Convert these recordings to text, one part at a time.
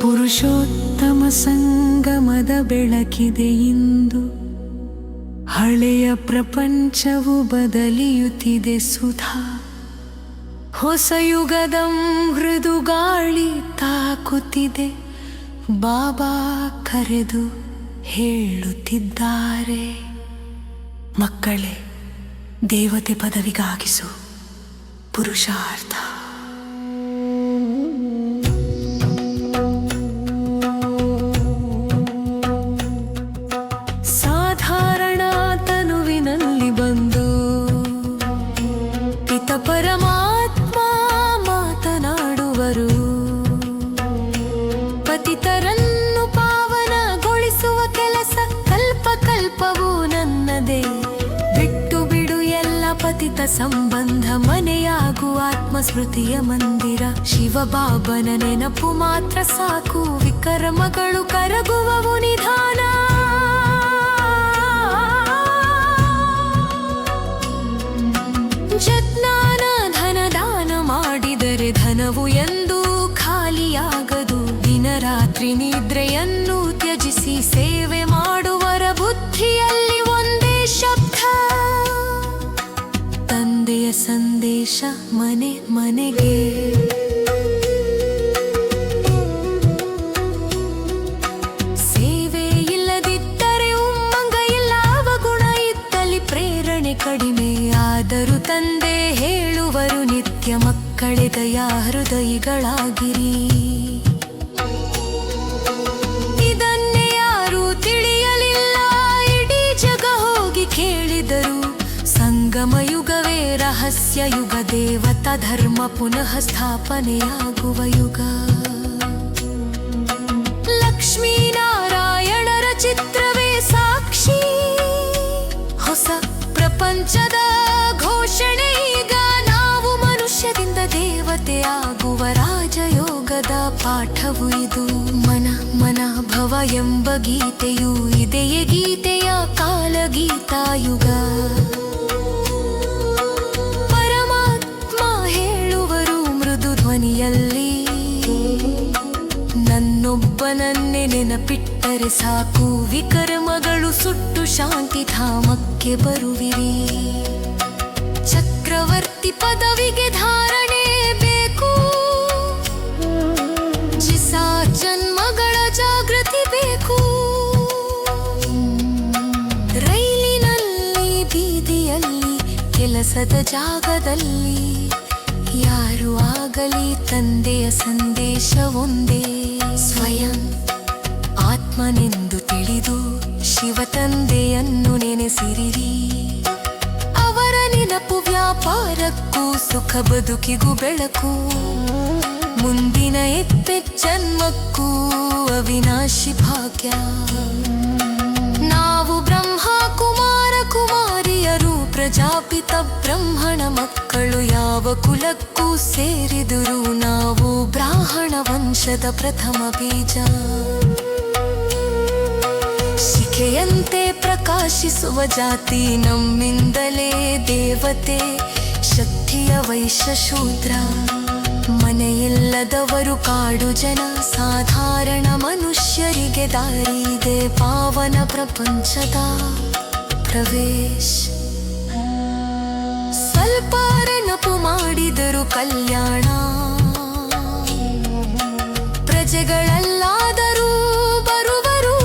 ಪುರುಷೋತ್ತಮ ಸಂಗಮದ ಬೆಳಕಿದೆ ಇಂದು. ಹಳೆಯ ಪ್ರಪಂಚವು ಬದಲಿಯುತ್ತಿದೆ ಸುಧಾ. ಹೊಸ ಯುಗದ ಮೃದು ಗಾಳಿ ತಾಕುತ್ತಿದೆ. ಬಾಬಾ ಕರೆದು ಹೇಳುತ್ತಿದ್ದಾರೆ, ಮಕ್ಕಳೇ, ದೇವತೆ ಪದವಿಗಾಗಿಸು ಪುರುಷಾರ್ಥ. ಸಾಧಾರಣ ತನುವಿನಲ್ಲಿ ಬಂದು ಪಿತ ಪರಮಾತ್ಮ ಮಾತನಾಡುವರು. ಪತಿತರನ್ನು ಪಾವನಗೊಳಿಸುವ ಕೆಲಸ ಕಲ್ಪ ಕಲ್ಪವೂ ನನ್ನದೇ. ಬಿಟ್ಟು ಬಿಡು ಎಲ್ಲ ಪತಿತ ಸಂಬಂಧ, ಮನೆಯಾಗು ಆತ್ಮಸ್ಮೃತಿಯ ಮಂದಿರ. ಶಿವಬಾಬನ ನೆನಪು ಮಾತ್ರ ಸಾಕು, ವಿಕರ್ಮಗಳು ಕರಗುವವು ನಿಧಾನ. ಯಜ್ಞಾನ ಧನದಾನ ಮಾಡಿದರೆ ಧನವು ಎಂದೂ ಖಾಲಿಯಾಗದು. ದಿನ ರಾತ್ರಿ ನಿದ್ರೆಯನ್ನು ತ್ಯಜಿಸಿ ಸೇವೆ ಮಾಡುವರ ಬುದ್ಧಿಯಲ್ಲಿ ಒಂದೇ ಶಬ್ದ. ತಂದೆಯ ಸಂದೇಶ ಮನೆ ಮನೆಗೆ. ಸೇವೆ ಇಲ್ಲದಿದ್ದರೆ ಉಮ್ಮಂಗ ಇಲ್ಲ, ಅವಗುಣ ಇದ್ದಲ್ಲಿ ಪ್ರೇರಣೆ ಕಡಿಮೆ. ಆದರೂ ತಂದೆ ಹೇಳುವರು ನಿತ್ಯ, ಮಕ್ಕಳೇ ದಯಾ ಹೃದಯಿಗಳಾಗಿರಿ. ಇದನ್ನೇ ಯಾರೂ ತಿಳಿಯಲಿಲ್ಲ, ಇಡೀ ಜಗ ಹೋಗಿ ಕೇಳಿದರು. ಸಂಗಮ ಯುಗವೇ ರಹಸ್ಯ ಯುಗ, ದೇವತಾ ಧರ್ಮ ಪುನಃ ಸ್ಥಾಪನೆಯಾಗುವ ಯುಗ. ಲಕ್ಷ್ಮೀನಾರಾಯಣರ ಚಿತ್ರವೇ ಸಾಕ್ಷಿ, ಹೊಸ ಪ್ರಪಂಚದ ಘೋಷಣೆ ಈಗ. ನಾವು ಮನುಷ್ಯದಿಂದ ದೇವತೆಯಾಗುವ ರಾಜಯೋಗದ ಪಾಠವು ಇದು. ಮನ ಮನ ಭವ ಎಂಬ ಗೀತೆಯೂ ಇದೆಯೇ ಗೀತೆಯ ಕಾಲಗೀತಾಯುಗ. ಪರಮಾತ್ಮ ಹೇಳುವರು ಮೃದು ಧ್ವನಿಯಲ್ಲಿ, ನನ್ನೊಬ್ಬನನ್ನೇ ನೆನಪಿಟ್ಟರೆ ಸಾಕು. ವಿಕರ್ಮಗಳು ಸುಟ್ಟು ಶಾಂತಿ ಧಾಮಕ್ಕೆ ಬರುವಿರಿ. ಚಕ್ರವರ್ತಿ ಪದವಿಗೆ ಧಾರಣೆ ಬೇಕು, ಜಿಸಾ ಜನ್ಮಗಳ ಜಾಗೃತಿ ಬೇಕು. ರೈಲಿನಲ್ಲಿ, ಬೀದಿಯಲ್ಲಿ, ಕೆಲಸದ ಜಾಗದಲ್ಲಿ, ಯಾರು ಆಗಲಿ ತಂದೆಯ ಸಂದೇಶ ಒಂದೇ. ಸ್ವಯಂ ಆತ್ಮನೆಂದು ತಿಳಿದು ಶಿವ ತಂದೆಯನ್ನು ನೆನೆಸಿರಿರಿ. ಅವರ ನೆನಪು ವ್ಯಾಪಾರಕ್ಕೂ ಸುಖ ಬದುಕಿಗೂ ಬೆಳಕು. ಮುಂದಿನ ಜನ್ಮಕ್ಕೂ ಅವಿನಾಶಿ ಭಾಗ್ಯ. ನಾವು ಬ್ರಹ್ಮ ಕುಮಾರ ಕುಮಾರಿಯರು, ಪ್ರಜಾಪಿತ ಬ್ರಹ್ಮಣ ಮಕ್ಕಳು. ಯಾವ ಕುಲಕ್ಕೂ ಸೇರಿದರು ನಾವು, ಬ್ರಾಹ್ಮಣ ವಂಶದ ಪ್ರಥಮ ಬೀಜ. ಶಿಖೆಯಂತೆ ಪ್ರಕಾಶಿಸುವ ಜಾತಿ ನಮ್ಮಿಂದಲೇ ದೇವತೆ. ಶಕ್ತಿಯ ವೈಶ್ಯ ಶೂದ್ರ, ಮನೆಯಿಲ್ಲದವರು ಕಾಡು ಜನ. ಸಾಧಾರಣ ಮನುಷ್ಯರಿಗೆ ದಾರಿದೆ ಪಾವನ ಪ್ರಪಂಚದ ಪ್ರವೇಶ. ಸ್ವಲ್ಪ ನೆನಪು ಮಾಡಿದರು ಕಲ್ಯಾಣ, ಪ್ರಜೆಗಳಲ್ಲಾದರೂ ಬರುವರು.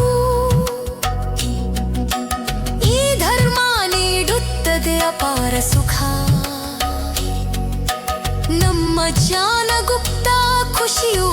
ಈ ಧರ್ಮ ನೀಡುತ್ತದೆ ಅಪಾರ ಸುಖ. ನಮ್ಮ ಜ್ಞಾನ ಗುಪ್ತ ಖುಷಿಯೂ